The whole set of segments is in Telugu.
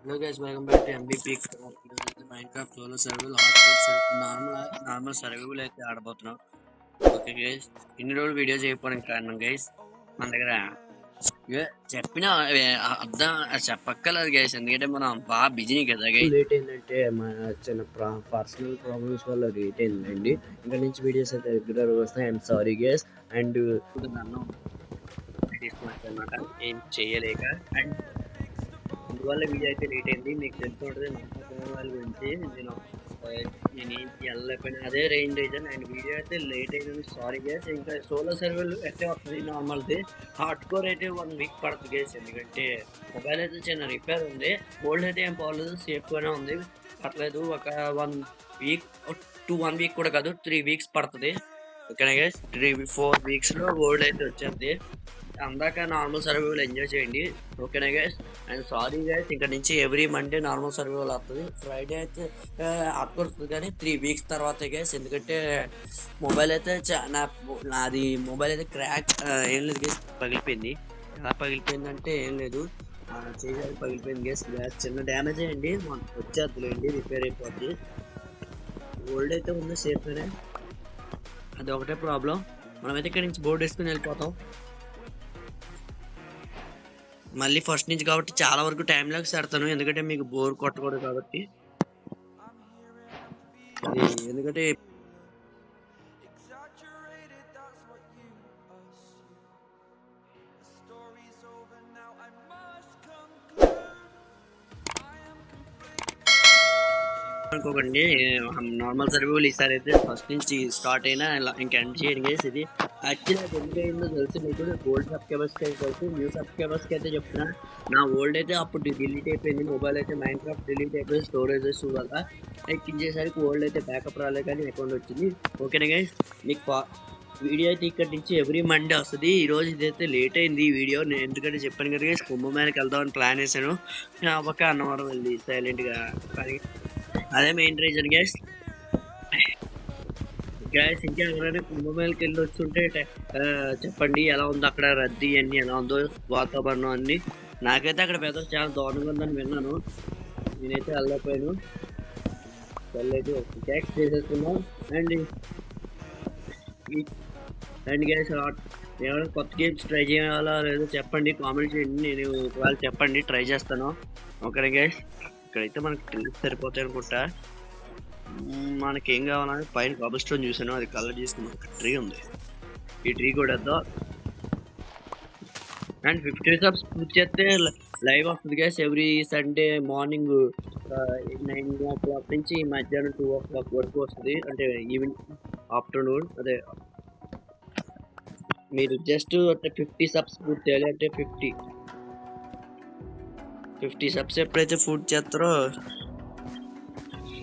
Hello guys, welcome back to MVP. Minecraft solo survival hardcore normal survival అయితే ఆడబోతున్నాం. ఓకే గైస్, ఇన్ని రోజులు వీడియో చేయకపోవడానికి కారణం గైస్ మన దగ్గర చెప్పిన అర్థం చెప్పక్కర్లేదు గైస్, ఎందుకంటే మనం బాగా బిజీ కదా గైస్. లేట్ ఏంటంటే మన చిన్న పర్సనల్ ప్రాబ్లమ్స్ వల్ల లేట్ అయిందండి. ఇంకా నుంచి వీడియోస్ అయితే రెగ్యులర్గా వస్తాయి. I'm sorry guys. అండ్ నన్ను తీసుకున్నాను అనమాట, ఏం చేయలేక. అండ్ అందువల్ల వీడియో అయితే లేట్ అయింది. మీకు తెలిసి ఉంటుంది వాళ్ళ గురించి. నేను ఏంటి వెళ్ళలేకపోయినా అదే రీజన్. అండ్ వీడియో అయితే లేట్ అయింది, సారీ గేస్. ఇంకా సోలో సర్వేలు అయితే వస్తుంది నార్మల్ది. హార్డ్ కోర్ అయితే 1 వీక్ పడుతుంది గేస్, ఎందుకంటే మొబైల్ అయితే చిన్న రిపేర్ ఉంది. ఓల్డ్ అయితే ఏం పోలేదు, సేఫ్గానే ఉంది, పర్లేదు. ఒక 1 వీక్ 1 వీక్ కూడా కాదు, 3 వీక్స్ పడుతుంది. ఓకేనా గేస్, 3-4 వీక్స్లో ఓల్డ్ అయితే వచ్చేది. అందాక నార్మల్ సర్వైవల్ ఎంజాయ్ చేయండి, ఓకేనా గైస్. అండ్ సారీ గైస్, ఇక్కడ నుంచి ఎవ్రీ మండే నార్మల్ సర్వైవల్ వస్తుంది. ఫ్రైడే అయితే వస్తుంది, కానీ 3 వీక్స్ తర్వాత గైస్. ఎందుకంటే మొబైల్ అయితే నాది మొబైల్ అయితే క్రాక్ ఏం లేదు గైస్, పగిలిపోయింది. ఎలా పగిలిపోయిందంటే ఏం లేదు, చేయాలి పగిలిపోయింది గైస్. చిన్న డ్యామేజ్ అయ్యండి, వచ్చేద్దులేండి, రిపేర్ అయిపోద్ది. ఓల్డ్ అయితే ఉంది సేఫ్గానే, అది ఒకటే ప్రాబ్లం. మనమైతే ఇక్కడ నుంచి బోర్డు వేసుకుని వెళ్ళిపోతాం. మళ్ళీ ఫస్ట్ నుంచి కాబట్టి చాలా వరకు టైం లాగ్స్ పెడతాను, ఎందుకంటే మీకు బోర్ కొట్టకూడదు కాబట్టి. ఎందుకంటే అనుకోకండి, నార్మల్ సర్వైవల్ ఈసారి అయితే ఫస్ట్ నుంచి స్టార్ట్ అయినా ఇంకా ఎండ్ చేయండి గైస్. ఇది యాక్చువల్లీ అది ఎందుకు అయిందో తెలిసి మీకు, ఓల్డ్ సబ్స్క్రైబర్స్కి అయితే తెలుసు, న్యూ సబ్స్క్రైబర్స్కి అయితే చెప్తున్నా. నా ఓల్డ్ అయితే అప్పుడు డిలీట్ అయిపోయింది, మొబైల్ అయితే మైన్క్రాఫ్ట్ డిలీట్ అయిపోయింది స్టోరేజెస్ వల్ల. ఎక్కించేసరికి ఓల్డ్ అయితే బ్యాకప్ రాలేదు, కానీ అకౌంట్ వచ్చింది. ఓకేనా గైస్, మీకు వీడియో అయితే ఇక్కడ నుంచి ఎవ్రీ మండే వస్తుంది. ఈరోజు ఇదైతే లేట్ అయింది ఈ వీడియో, నేను ఎందుకంటే చెప్పాను కదా గైస్, కుంభమేళకి వెళ్దామని ప్లాన్ వేసాను. ఒక అన్నవరం వెళ్ళి సైలెంట్గా, కానీ అదే మెయిన్ రీజన్ గ్యాస్. ఇంకా ఎవరైనా కుంభమేళకి వెళ్ళి వచ్చుంటే చెప్పండి, ఎలా ఉందో అక్కడ రద్దీ అన్నీ, ఎలా ఉందో వాతావరణం అన్నీ. నాకైతే అక్కడ పెద్ద చాలా దారుణంగా ఉందని విన్నాను, నేనైతే వెళ్ళకపోయాను. వెళ్ళలేదు, ట్యాక్స్ చేసేసుకున్నాం. అండ్ గ్యాస్, ఏమైనా కొత్త గేమ్స్ ట్రై చేయాలా లేదో చెప్పండి, కామెంట్ చేయండి. నేను వాళ్ళు చెప్పండి, ట్రై చేస్తాను. ఓకే గ్యాస్, ఇక్కడైతే మనకి ట్రీస్ సరిపోతాయి అనుకుంటా. మనకేం కావాలని పైన కబుల్ స్టోన్ చూసాను, అది కలర్ చేసుకున్నాం. ట్రీ ఉంది, ఈ ట్రీ కూడా వద్దా. అండ్ 50 సబ్స్ పూర్తి చేస్తే లైవ్ వస్తుంది gas, every Sunday morning 9 o'clock నుంచి మధ్యాహ్నం 2 o'clock వరకు వస్తుంది, అంటే ఈవినింగ్ ఆఫ్టర్నూన్. అదే మీరు జస్ట్ 50 సబ్స్ పూర్తి చేయాలి, అంటే 50 సబ్స్ ఎప్పుడైతే పూర్తి చేస్తారో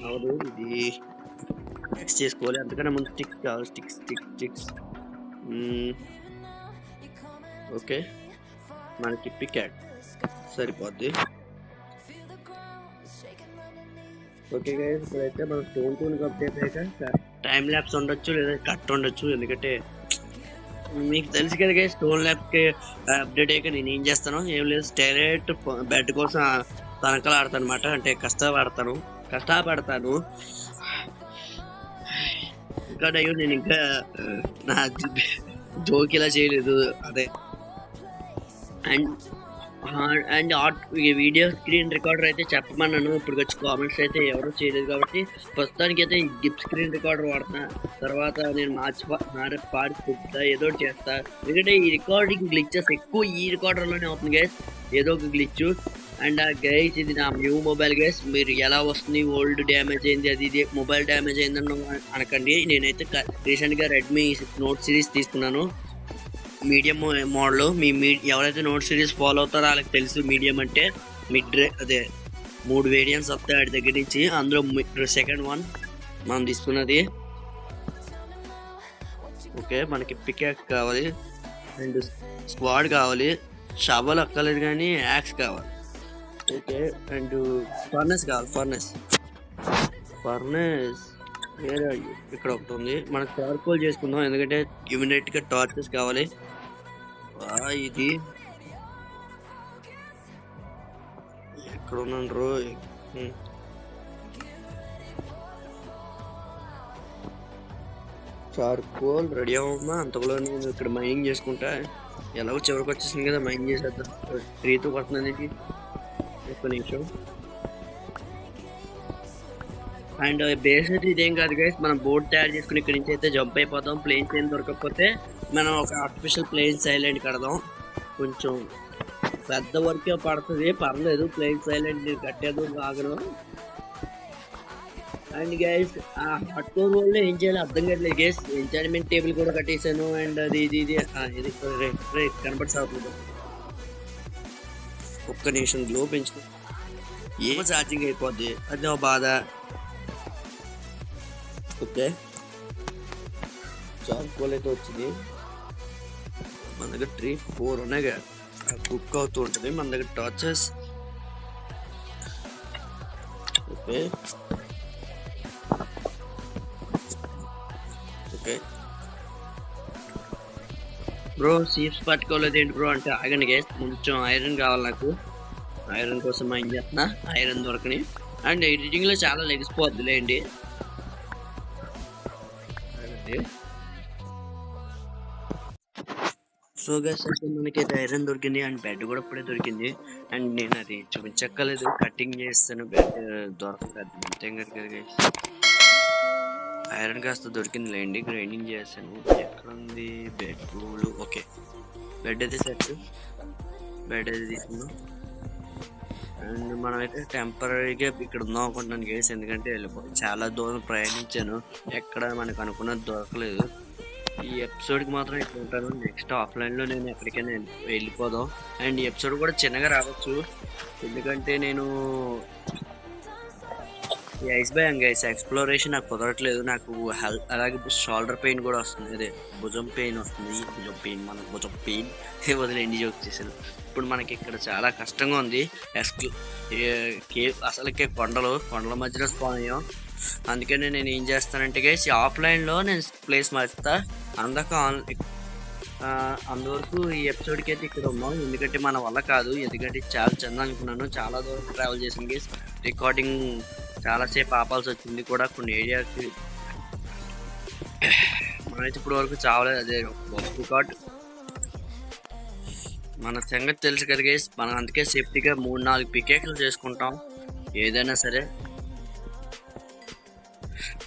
అవదు, ఇది టెక్స్ చేసుకోవాలి. అందుకనే ముందు స్టిక్స్ కావాలి, స్టిక్స్. ఓకే, మనకి పికాక్ సరిపోద్ది. ఓకే గైస్, ఇప్పుడైతే మనం స్టోన్ టూల్ అప్డేట్ అయితే టైం ల్యాబ్స్ ఉండొచ్చు, లేదా కట్ ఉండొచ్చు. ఎందుకంటే మీకు తెలుసు కదా గైస్, స్టోన్ ల్యాబ్స్కి అప్డేట్ అయ్యాక నేను ఏం చేస్తాను, ఏం లేదు, డైరెక్ట్ బెడ్ కోసం తనకలు ఆడతాను అనమాట. అంటే కష్టపడతాను. ఇంకా అయ్యో, నేను ఇంకా నా జోక్ ఇలా చేయలేదు. అదే అండ్ వీడియో స్క్రీన్ రికార్డర్ అయితే చెప్పమన్నాను, ఇప్పుడు వచ్చి కామెంట్స్ అయితే ఎవరు చేయలేదు కాబట్టి ప్రస్తుతానికి అయితే గిప్ స్క్రీన్ రికార్డర్ వాడుతున్నా. తర్వాత నేను పాడుతా, ఏదో ఒకటి చేస్తా. ఎందుకంటే ఈ రికార్డింగ్ గ్లిచెస్ ఎక్కువ ఈ రికార్డర్లోనే అవుతుంది గైస్, ఏదో ఒక గ్లిచ్. అండ్ గైస్, ఇది నా న్యూ మొబైల్ గైస్. మీరు ఎలా వస్తుంది, ఓల్డ్ డ్యామేజ్ అయింది, అది ఇది మొబైల్ డ్యామేజ్ అయిందని అనకండి. నేనైతే రీసెంట్గా రెడ్మీ నోట్ సిరీస్ తీసుకున్నాను, మీడియం మోడల్. ఎవరైతే నోట్ సిరీస్ ఫాలో అవుతారో వాళ్ళకి తెలుసు, మీడియం అంటే అదే 3 వేరియంట్స్ వస్తాయి వాటి దగ్గర నుంచి. అందులో సెకండ్ వన్ మనం తీసుకున్నది. ఓకే, మనకి పికాక్ కావాలి, అండ్ స్క్వాడ్ కావాలి, షవల్ అక్కర్లేదు కానీ యాక్స్ కావాలి. ఓకే, అండ్ ఫర్నెస్ కావాలి. ఫర్నెస్ వేరే ఇక్కడ ఒకటి ఉంది. మనకు చార్కోల్ చేసుకుందాం, ఎందుకంటే ఇమీడియట్గా టార్చెస్ కావాలి. ఇది ఎక్కడ ఉన్నాను రోయ్? చార్కోల్ రెడీ అవ్వమ్మా. అంతలో నేను ఇక్కడ మైనింగ్ చేసుకుంటా. ఎలాగో చివరికి వచ్చేసింది కదా, మైనింగ్ చేసేద్దాం. 3తో పడుతుంది ఒక్క నిమిషం. అండ్ బేస్ అయితే ఇదేం కాదు గైస్, మనం బోర్డు తయారు చేసుకుని ఇక్కడి నుంచి అయితే జంప్ అయిపోతాం. ప్లేన్స్ ఏం దొరకకపోతే మనం ఒక ఆర్టిఫిషియల్ ప్లేన్స్ ఐలాండ్ కడదాం. కొంచెం పెద్ద వర్కే పడుతుంది, పర్లేదు. ప్లేన్స్ ఐలాండ్ కట్టేది ఆగను. అండ్ గైస్ ఆ హాట్ కోర్ వల్ల ఏం చేయాలో అర్థం కావట్లేదు గైస్. ఎంచార్మెంట్ టేబుల్ కూడా కట్టేసాను. అండ్ అది ఇది ఇది కనబడి సాగుతుంది. ఒక్క నిమిషం గ్లో పెంచుకో, ఏమో ఛార్జింగ్ అయిపోద్ది, అది ఒక బాధ. ఓకే, చార్కోల్ అయితే వచ్చింది. మన దగ్గర 3, 4 ఉన్నాయి కదా, కుక్ అవుతూ ఉంటుంది. మన దగ్గర టార్చెస్. ఓకే ఓకే బ్రో, సీప్స్ పట్టుకోలేదు ఏంటి బ్రో అంటే, ఆగండి గైస్, కొంచెం ఐరన్ కావాలి నాకు. ఐరన్ కోసం ఏం చేస్తున్నా, ఐరన్ దొరకని. అండ్ ఎడిటింగ్లో చాలా లెగిసిపోద్దులేండి. సో గైస్ మనకైతే ఐరన్ దొరికింది. అండ్ బెడ్ కూడా ఇప్పుడే దొరికింది. అండ్ నేను అది చూపించక్కలేదు, కటింగ్ చేస్తాను. బెడ్ దొరకదు అంతే కదా గైస్. ఐరన్ కాస్త దొరికింది లేండి, గ్రైండింగ్ చేస్తాను. ఎక్కడ ఉంది బెడ్ రూలు? ఓకే, బెడ్ అయితే సెట్, బెడ్ అయితే తీసుకుందాం. అండ్ మనమైతే టెంపరీగా ఇక్కడ ఉందాం అనుకుంటున్నాను గైస్, ఎందుకంటే చాలా దూరం ప్రయాణించాను, ఎక్కడ మనకు అనుకున్నది దొరకలేదు. ఈ ఎపిసోడ్కి మాత్రం ఇక్కడ ఉంటాను. నెక్స్ట్ ఆఫ్లైన్లో నేను ఎక్కడికైనా వెళ్ళిపోదాం. అండ్ ఈ ఎపిసోడ్ కూడా చిన్నగా రావచ్చు, ఎందుకంటే నేను ఈ ఐస్ బై గైస్ ఎక్స్ప్లోరేషన్ నాకు కుదరట్లేదు. నాకు అలాగే షోల్డర్ పెయిన్ కూడా వస్తుంది, అదే భుజం పెయిన్ వస్తుంది. భుజం పెయిన్ వదిలేండి, జోక్ చేశాను. ఇప్పుడు మనకి ఇక్కడ చాలా కష్టంగా ఉంది. అసలుకే కొండల మధ్యలో స్పాన్ అయ్యాం. అందుకనే నేను ఏం చేస్తానంటే గైస్, ఆఫ్లైన్లో నేను ప్లేస్ మారుస్తా. అందువరకు ఈ ఎపిసోడ్కి అయితే ఇక్కడ ఉన్నాం, ఎందుకంటే మన వల్ల కాదు. ఎందుకంటే చాలా చందా అనుకున్నాను, చాలా దూరం ట్రావెల్ చేసిన గైస్. రికార్డింగ్ చాలాసేపు ఆపాల్సి వచ్చింది కూడా కొన్ని ఏరియాకి. మనమైతే ఇప్పుడు వరకు చావలేదు, అదే రికార్డ్. మన సంగతి తెలుసు కదా గైస్, మనం అందుకే సేఫ్టీగా 3-4 పికేట్లు చేసుకుంటాం ఏదైనా సరే.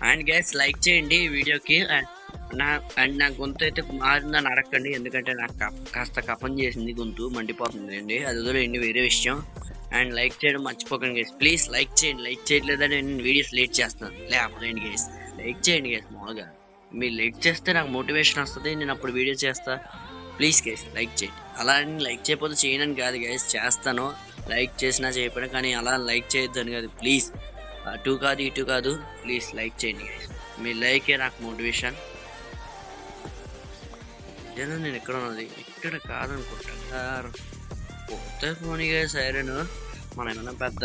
అండ్ గైస్ లైక్ చేయండి ఈ వీడియోకి. అండ్ నా గొంతు అయితే మారిందని అడగండి, ఎందుకంటే నాకు కాస్త కఫం చేసింది, గొంతు మండిపోతుంది అండి, అది వదిలేండి, వేరే విషయం. అండ్ లైక్ చేయడం మర్చిపోకండి గైస్, ప్లీజ్ లైక్ చేయండి. లైక్ చేయట్లేదని నేను వీడియోస్ లేట్ చేస్తాను, లేకపోతే గైస్ లైక్ చేయండి గైస్. మామూలుగా మీరు లైక్ చేస్తే నాకు మోటివేషన్ వస్తుంది, నేను అప్పుడు వీడియో చేస్తా. ప్లీజ్ గైస్ లైక్ చేయండి. అలా అని లైక్ చేయకపోతే చేయనని కాదు గైస్, చేస్తాను. లైక్ చేసినా చేయకపోయినా, కానీ అలా లైక్ చేయొద్దని కాదు ప్లీజ్. అటు కాదు ఇటు కాదు, ప్లీజ్ లైక్ చేయండి గైస్. మీ లైకే నాకు మోటివేషన్. ఇదేనా నేను ఎక్కడ ఉన్నది? ఇక్కడ కాదనుకుంటా, పోతే పోనీ గైస్. ఐరన్ మనం ఏమైనా పెద్ద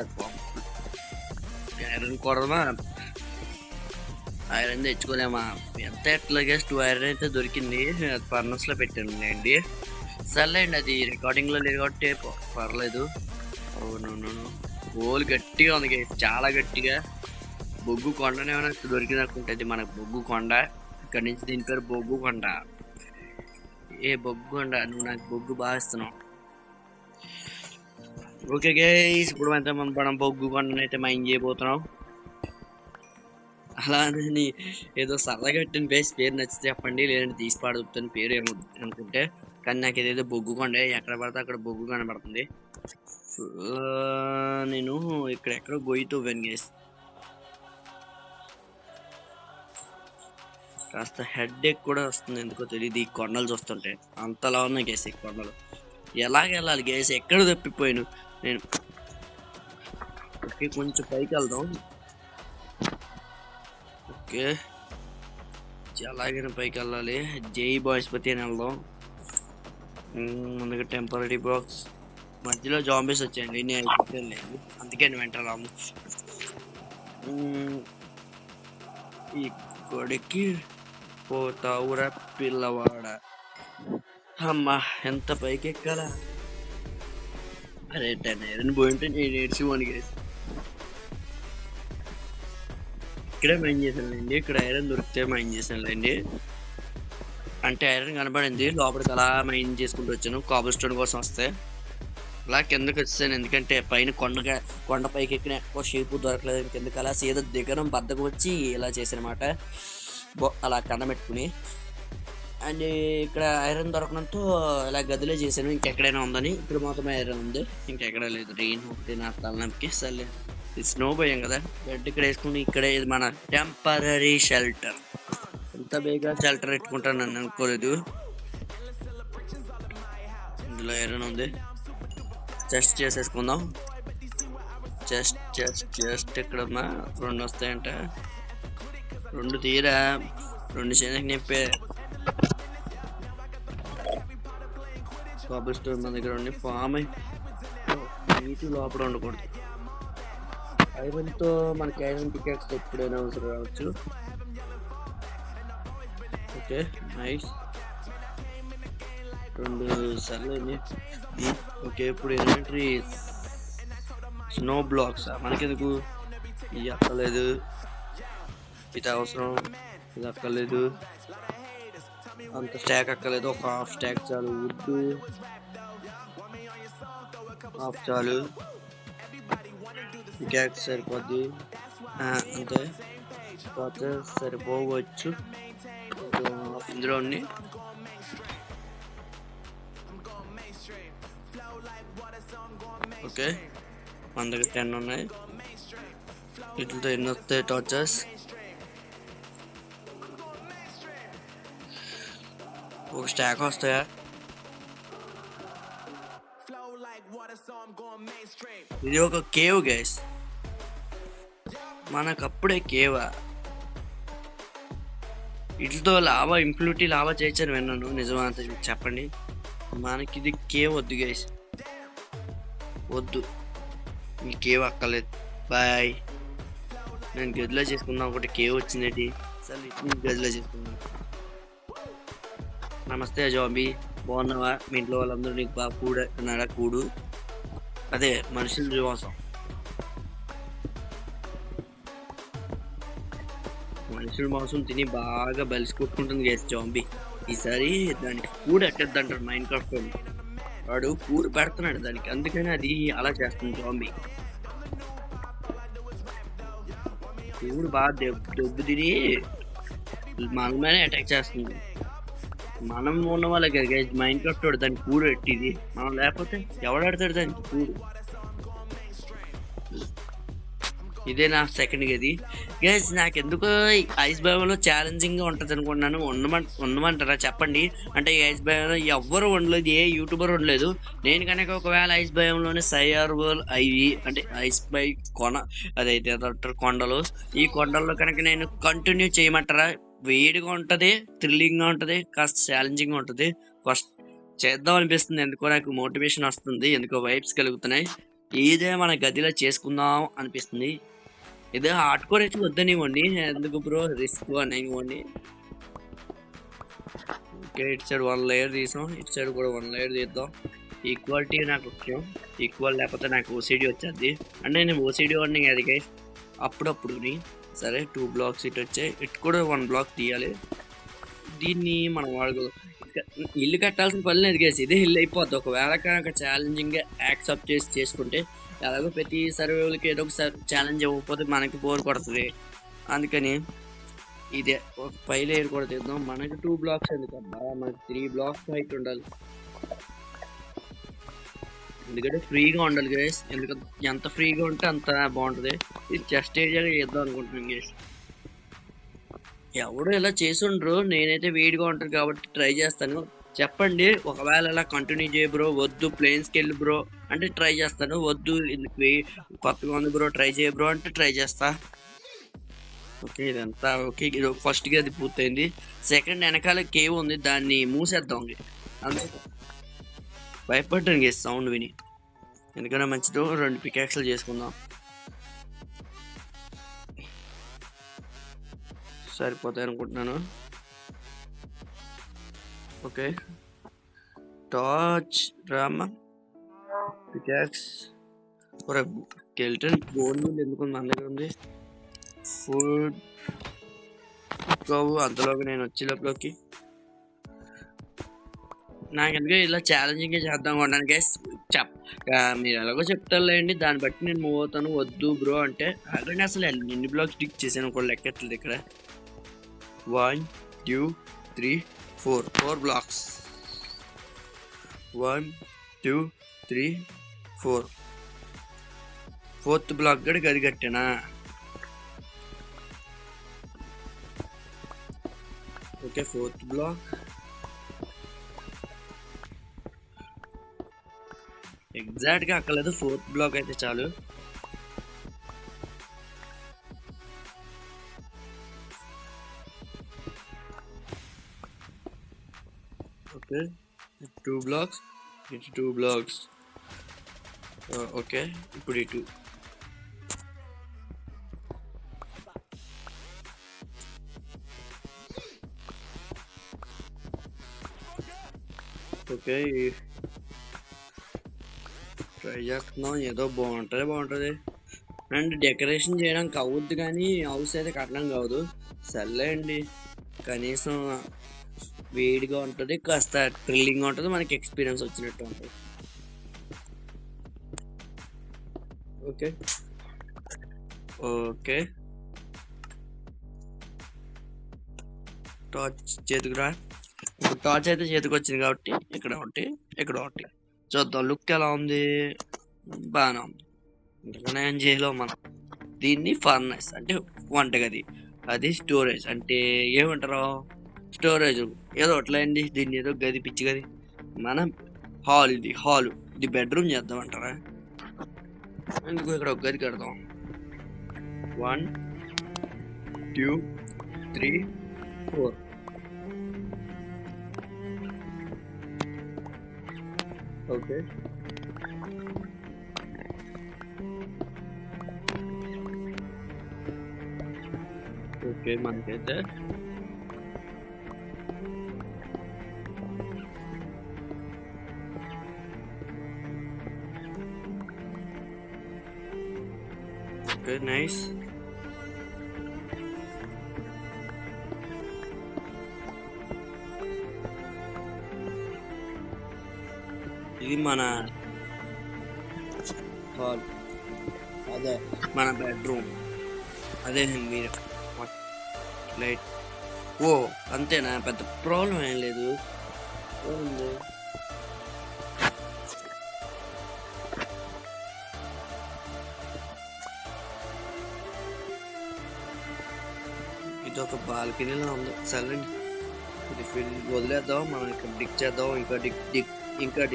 ఐరన్ కొడదామా? ఐరన్ తెచ్చుకోలేమా? ఎంత ఎట్లా గైస్ 2 ఐరన్ అయితే దొరికింది, ఫర్నస్లో పెట్టాను అండి. సర్లేండి, అది రికార్డింగ్లో లేదు కాబట్టి పర్లేదు. అవును, గోల్ గట్టిగా ఉంది గైస్, చాలా గట్టిగా. బొగ్గు కొండనే ఏమైనా దొరికింది అనుకుంటుంది మనకు. బొగ్గు కొండ ఇక్కడ నుంచి, దీని పేరు బొగ్గు కొండ. ఏ బొగ్గు కొండ, నువ్వు నాకు బొగ్గు బాగా ఇస్తున్నావు. ఓకే గైస్, ఇప్పుడు అయితే మనం బొగ్గు కొండను అయితే మైన్ చేయబోతున్నాం. అలా అని ఏదో సరదాగా పెట్టిన బేస్ పేరు నచ్చితే చెప్పండి, లేదంటే తీసి పాడుతాను పేరు ఏమో అనుకుంటే. కానీ నాకు ఏదైతే బొగ్గు కొండ, ఎక్కడ పడితే అక్కడ బొగ్గు కనబడుతుంది. నేను ఎక్కడో గొయ్యితో గైస్, కాస్త హెడ్ ఎక్ కూడా వస్తుంది, ఎందుకో తెలియదు. ఈ కొండలు చూస్తుంటే అంతలా ఉన్నాయి గైస్ ఈ కొండలు. ఎలాగెళ్ళాలి గైస్, ఎక్కడ తప్పిపోయాను నేను. ఓకే, కొంచెం పైకి వెళ్దాం. ఓకే, ఎలాగైనా పైకి వెళ్ళాలి. జై బాయ్స్పతి అని వెళ్దాం. ముందుగా టెంపరీ బాక్స్, మధ్యలో జాంబీస్ వచ్చాయండి, నేను లేదు, అందుకే నేను వెంటరాము. ఇక్కడికి పోతావురా పిల్లవాడ. అమ్మా, ఎంత పైకి ఎక్కాలా? అరే 10 ఐరన్ పోయింటే నేను ఏడ్చిపోను గైస్. ఇక్కడే మైన్ చేశానులేండి, ఇక్కడ ఐరన్ దొరికితే మైన్ చేశానులేండి. అంటే ఐరన్ కనబడింది, లోపలికి అలా మైన్ చేసుకుంటూ వచ్చాను కాబుల్ స్టోన్ కోసం వస్తే. అలా కిందకి వచ్చాను, ఎందుకంటే పైన కొండ పైకి ఎక్కిన ఎక్కువ షేపు దొరకలేదు, కిందకి అలా సీదా దిగడం బద్దకు వచ్చి ఇలా చేశానమాట, అలా కన్న పెట్టుకుని. అండ్ ఇక్కడ ఐరన్ దొరకడంతో ఇలా గదిలో చేశాను, ఇంకెక్కడైనా ఉందని. ఇప్పుడు మాత్రమే ఐరన్ ఉంది, ఇంకెక్కడ లేదు. రెయిన్ ఒకటి నా తలనొప్పికి సర్లే, ఇది స్నో పోయాం కదా, బెడ్ ఇక్కడ వేసుకుని ఇక్కడే ఇది మన టెంపరీ షెల్టర్. ఎంత బేగా షెల్టర్ పెట్టుకుంటాను నన్ను అనుకోలేదు. ఇందులో ఐరన్ ఉంది, చెస్ట్ చేసేసుకుందాం. చెస్ట్ ఇక్కడ 2 వస్తాయంట, 2 తీరా 2 చేయడానికి నింపే. కాబుల్ స్టోన్ మన దగ్గర ఉండి ఫామ్ నీటి లోపల ఉండకూడదు. ఐరన్తో మనకి ఐరన్ టికెట్స్ ఎప్పుడైనా అవసరం రావచ్చు. ఓకే నైస్, 2 సర్లేండి. ఓకే ఇప్పుడు ఇన్వెంటరీ స్నో బ్లాక్స్ మనకెందుకు, ఇవి అక్కర్లేదు, ఇది అవసరం, ఇది అక్కర్లేదు, అంత స్టాక్ అక్కర్లేదు, ఒక హాఫ్ స్టాక్ చాలు. వుడ్ హాఫ్ చాలు, పికాక్స్ సరిపోద్ది అంతే, పోతే సరిపోవచ్చు. ఇందులో ఉన్నాయి ఓకే, మన దగ్గర 10 ఉన్నాయి. వీటితో ఎన్ని వస్తాయి టార్చర్స్, ఒక స్టాక్ వస్తాయా? ఇది ఒక కేవ్ గైస్, మనకప్పుడే కేవా. వీటితో లావా ఇంప్యూరిటీ లావా చేయొచ్చని విన్నాను, నిజమా అంత చెప్పండి. మనకి ఇది కేవ్ వద్దు గైస్, వద్దు, ఈ కేవ్ అక్కర్లేదు, బాయ్. నేను గదిలో చేసుకున్నా, ఒకటి కేవ్ వచ్చిందేంటి, సరే గదిలో చేసుకున్నాను. నమస్తే జాంబీ, బాగున్నావా? మీ ఇంట్లో వాళ్ళందరూ నీకు బాగా కూడున్నారా? కూడు అదే మనుషుల కోసం, మనుషుల మాంసం తిని బాగా బలిసి కొట్టుకుంటుంది గైస్ జాంబీ. ఈసారి దానికి కూడు ఎట్టద్దంటారు మైండ్ క్రాఫ్ట్ వాడు, కూడు పెడుతున్నాడు దానికి, అందుకని అది అలా చేస్తుంది జాంబీ. కూడు బాగా దెబ్బ తిని మనమే అటాక్ చేస్తుంది. మనం ఉన్న వాళ్ళకి కదా గైస్ మైండ్ క్రాఫ్ట్ వాడు దానికి కూడు పెట్టిది, మనం లేకపోతే ఎవడాడతాడు దానికి కూడు. ఇదే నా సెకండ్ గది గైస్. నాకు ఎందుకో ఐస్ బయోలో ఛాలెంజింగ్గా ఉంటుంది అనుకుంటున్నాను. ఉండమంటారా చెప్పండి? అంటే ఈ ఐస్ బయోలో ఎవ్వరు ఉండలేదు, ఏ యూట్యూబర్ ఉండలేదు. నేను కనుక ఒకవేళ ఐస్ బయోలోనే సైఆర్వల్ అవి అంటే ఐస్ బై అదైతే కొండలు, ఈ కొండల్లో కనుక నేను కంటిన్యూ చేయమంటారా? వేడిగా ఉంటుంది, థ్రిల్లింగ్గా ఉంటుంది, కాస్త ఛాలెంజింగ్గా ఉంటుంది. ఫస్ట్ చేద్దాం అనిపిస్తుంది, ఎందుకో నాకు మోటివేషన్ వస్తుంది, ఎందుకో వైబ్స్ కలుగుతున్నాయి. ఇదే మన గదిలో చేసుకుందాం అనిపిస్తుంది. ఇదే హార్డ్ కోర్ అయితే వద్దనివ్వండి, ఎందుకు బ్రో రిస్క్ అనేవ్వండి. ఓకే ఇటు సైడ్ 1 లేయర్ తీసాం, ఇటు సైడ్ కూడా 1 లేయర్ తీద్దాం. ఈక్వాలిటీ నాకు ముఖ్యం, ఈక్వల్ లేకపోతే నాకు ఓసిడి వచ్చేది. అంటే నేను ఓసిడి వాడిని అది గైస్ అప్పుడప్పుడు. సరే 2 బ్లాక్స్ ఇటు వచ్చాయి, ఇటు కూడా 1 బ్లాక్ తీయాలి. దీన్ని మనం ఇల్లు కట్టాల్సిన పని లేదు గైస్, ఇదే ఇల్లు అయిపోద్ది ఒకవేళ కనుక ఛాలెంజింగ్గా యాక్సెప్ట్ చేసుకుంటే. ఎలాగో ప్రతి సర్వేలకి ఏదో ఒక ఛాలెంజ్ ఇవ్వకపోతే మనకి బోర్ కొడుతుంది, అందుకని ఇదే ఒక 5 లేయర్ కూడా తీద్దాం. మనకి 2 బ్లాక్స్ ఎందుకబ్బా, మనకి 3 బ్లాక్స్ హైట్ ఉండాలి, ఎందుకంటే ఫ్రీగా ఉండాలి గైస్. ఎందుకంటే ఎంత ఫ్రీగా ఉంటే అంత బాగుంటుంది. ఇది చెస్ట్ ఏరియాగా చేద్దాం అనుకుంటున్నాను గైస్. ఎవడు ఇలా చేసుండ్రు, నేనైతే వేడిగా ఉంటాను కాబట్టి ట్రై చేస్తాను. చెప్పండి ఒకవేళ ఇలా కంటిన్యూ చేయ బ్రో, వద్దు ప్లేన్స్కి వెళ్ళి బ్రో అంటే ట్రై చేస్తాను, వద్దు కొత్తగా ఉంది బ్రో ట్రై చేయ బ్రో అంటే ట్రై చేస్తా. ఓకే ఇదంతా ఓకే, ఇది ఫస్ట్గా అది పూర్తయింది. సెకండ్ వెనకాల కేవ్ ఉంది, దాన్ని మూసేద్దాం. అందుకే భయపడ్డాను గేస్ సౌండ్ విని, ఎందుకన్నా మంచిదో 2 పికాక్స్లు చేసుకుందాం, సరిపోతాయి అనుకుంటున్నాను. Okay torch Rama peacocks skeleton bone మీద ఎందుకు మన దగ్గర ఉంది. ఫుడ్ అంతలోకి నేను వచ్చే లోపలికి నాకు ఎందుకు ఇలా ఛాలెంజింగ్గా చేద్దాం కొన్నాను గైస్. మీరు ఎలాగో చెప్తారులేండి, దాన్ని బట్టి నేను మూవ్ అవుతాను. వద్దు బ్రో అంటే అలాగే అసలు ఎన్ని బ్లాక్స్ స్టిక్ చేశాను కూడా లెక్కట్లేదు ఇక్కడ. 1 2 3 4 బ్లాక్స్. 1 2 3 4 4th బ్లాక్ కూడా గది కట్టానా. ఓకే 4th బ్లాక్ ఎగ్జాక్ట్గా అక్కర్లేదు, 4th బ్లాక్ అయితే చాలు. ఓకే 2 బ్లాక్స్, ఇటు 2 బ్లాక్స్. ఓకే ఇప్పుడు ఇటు. ఓకే ట్రై చేస్తున్నాం, ఏదో బాగుంటుంది. అండ్ డెకరేషన్ చేయడానికి అవుద్ది కానీ హౌస్ అయితే కట్టడం కావదు. సర్లే అండి, కనీసం వేడిగా ఉంటుంది, కాస్త థ్రిల్లింగ్గా ఉంటుంది, మనకి ఎక్స్పీరియన్స్ వచ్చినట్టు ఉంటుంది. ఓకే ఓకే టార్చ్ చేతికిరా. ఇప్పుడు టార్చ్ అయితే చేతికి వచ్చింది కాబట్టి ఇక్కడ ఒకటి చూద్దాం లుక్ ఎలా ఉంది. బాగానే ఉంది. ఇంతకన్నా ఏం చేయలేం మనం. దీన్ని ఫర్నెస్ అంటే వంటగది, అది స్టోరేజ్ అంటే ఏమంటారు, స్టోరేజ్ ఏదో అట్లా అండి. దీన్ని ఏదో గది పిచ్చి గది. మనం హాల్ ఇది బెడ్రూమ్ చేద్దామంటారా. ఎందుకు ఇక్కడ ఒక గది కడదాం. 1 2 3 4. ఓకే ఓకే మనకైతే ఓకే నైస్. ఇది మన హాల్, అదే మన బెడ్రూమ్, అదే మీరు లైట్. ఓ అంతేనా, పెద్ద ప్రాబ్లం ఏం లేదు. ఇది ఒక బాల్కనీలో ఉంది. సరే ఇది వదిలేద్దాం, మనం ఇక్కడ డిక్ చేద్దాం. ఇంకా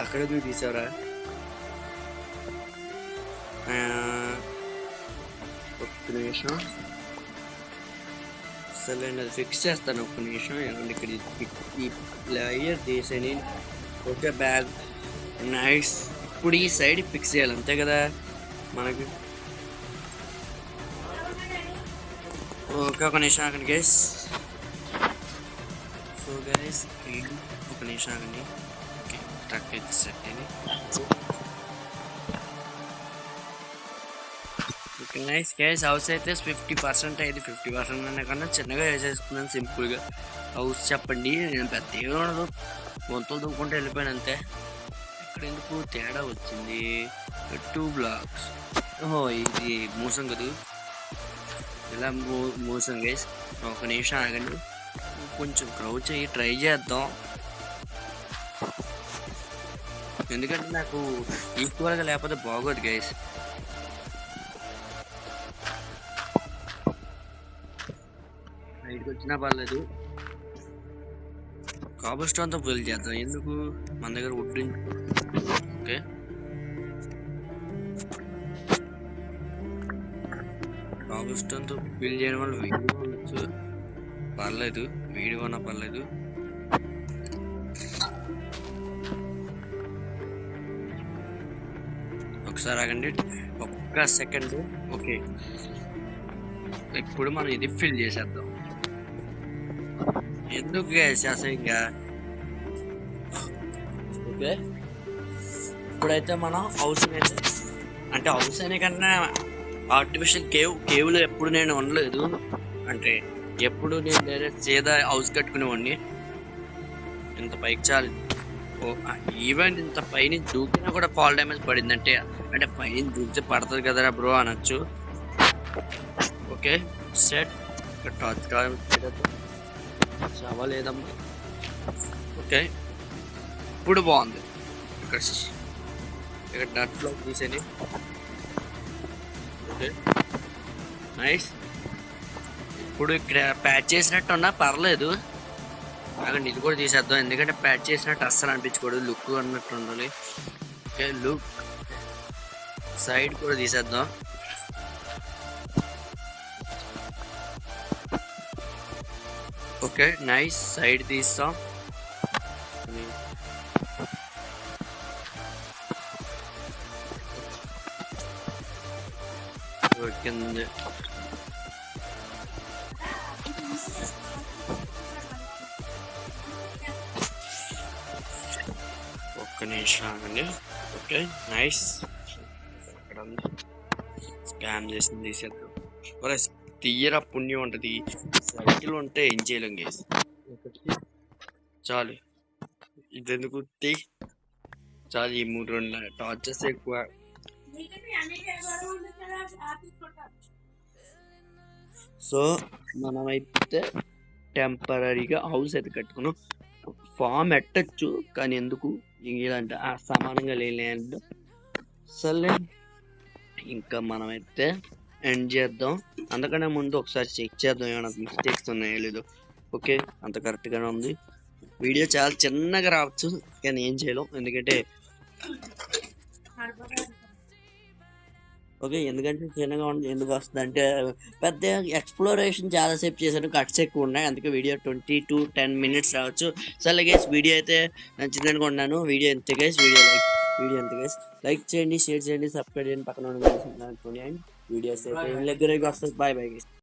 అక్కడ తీసారా. ఒక్క నిమిషం, సరే అది ఫిక్స్ చేస్తాను. ఒక్క నిమిషం. ఇక్కడ ఈ లేయర్ తీసేని. Okay bag nice. ఇప్పుడు ఈ సైడ్ ఫిక్స్ చేయాలి అంతే కదా మనకి. ఓకే ఒక నిమిషం ఆగండి గైస్. సో గైస్ ఒక నిమిషం ఆగండి. ఓకే ట్రక్ అయితే సెట్ అయింది. ఓకే నైస్ గైస్, హౌస్ అయితే 50% అయింది. 50% అనే కన్నా చిన్నగా వేసేసుకున్నాను సింపుల్గా. హౌస్ చెప్పండి, నేను పెద్ద ఏమి ఉండదు, గొంతులు దూకుంటూ వెళ్ళిపోయాను అంతే. ఇక్కడ ఎందుకు తేడా వచ్చింది. 2 బ్లాక్స్. ఓహో ఇది మోసం కదా, ఇలా మోసం గైస్. ఒక నిమిషం ఆగండి, కొంచెం క్రౌచ్ అయ్యి ట్రై చేద్దాం. ఎందుకంటే నాకు ఈక్వల్గా లేకపోతే బాగోదు గైస్. బయటకు వచ్చినా పర్లేదు, కాబుల్ స్టోన్తో ఫిల్ చేద్దాం. ఎందుకు మన దగ్గర వుడ్. ఓకే కాబుల్ స్టోన్తో ఫిల్ చేయడం వల్ల వీడియో ఉండొచ్చు, పర్లేదు, వీడియో ఉన్నా పర్లేదు. ఒకసారి ఆగండి, ఒక్క సెకండ్. ఓకే ఇప్పుడు మనం ఇది ఫిల్ చేసేద్దాం. ఎందుకు అసలు ఇంకా. ఓకే ఇప్పుడైతే మనం హౌస్ అయితే అంటే హౌస్ అనే కన్నా ఆర్టిఫిషియల్ కేవ్లో ఎప్పుడు నేను ఉండలేదు. అంటే ఎప్పుడు నేను డైరెక్ట్ సీదా హౌస్ కట్టుకునేవాడిని. ఇంత పైకి చాలు. ఈవెంట్ ఇంత పైన దూకినా కూడా ఫాల్ డ్యామేజ్ పడిందంటే అంటే పైన దూకితే పడుతుంది కదరా బ్రో అనొచ్చు. ఓకే సెట్ టార్చ్ చవలేదమ్మా. ఓకే ఇప్పుడు బాగుంది. ఇక్కడ నట్లో తీసేది. Okay nice. ఇప్పుడు ఇక్కడ ప్యాచ్ చేసినట్టు ఉన్నా పర్లేదు. అలాగే ఇది కూడా తీసేద్దాం, ఎందుకంటే ప్యాచ్ చేసినట్టు అస్సలు అనిపించకూడదు, లుక్ అన్నట్టు ఉండాలి. ఓకే లుక్ సైడ్ కూడా తీసేద్దాం. ఓకే నైస్ సైడ్ తీస్తాం. కింద ఒక్క నిమిషం అండి. Okay nice. స్కామ్ చేసింది తీసేద్దాం. తీయరా పుణ్యం ఉంటుంది. సైకిల్ ఉంటే ఏం చేయలేం గేస్. చాలు ఇదెందుకు చాలు. ఈ 3 టార్చెస్ ఎక్కువ. సో మనమైతే టెంపరీగా హౌస్ అయితే కట్టుకున్నాం. ఫామ్ ఎట్టచ్చు కానీ ఎందుకు ఇలాంటి సమానంగా లేదంటే సర్లే ఇంకా మనమైతే ఎండ్ చేద్దాం. అందుకనే ముందు ఒకసారి చెక్ చేద్దాం ఏమైనా మిస్టేక్స్ ఉన్నాయో లేదో. ఓకే అంత కరెక్ట్గానే ఉంది. వీడియో చాలా చిన్నగా రావచ్చు కానీ ఏం చేయలేం, ఎందుకంటే ఓకే ఎందుకంటే చిన్నగా ఎందుకు వస్తుంది అంటే పెద్ద ఎక్స్ప్లోరేషన్ చాలాసేపు చేశాను, కట్స్ ఎక్కువ ఉన్నాయి, అందుకే వీడియో 20 to 10 minutes రావచ్చు. సరే గైస్ వీడియో అయితే నచ్చింది అనుకుంటున్నాను. వీడియో ఎంత గైస్ లైక్ చేయండి, షేర్ చేయండి, సబ్స్క్రైబ్ చేయండి, పక్కన ఉన్న వీడియోస్ అయితే రెగ్యులర్గా వస్తుంది. Bye guys.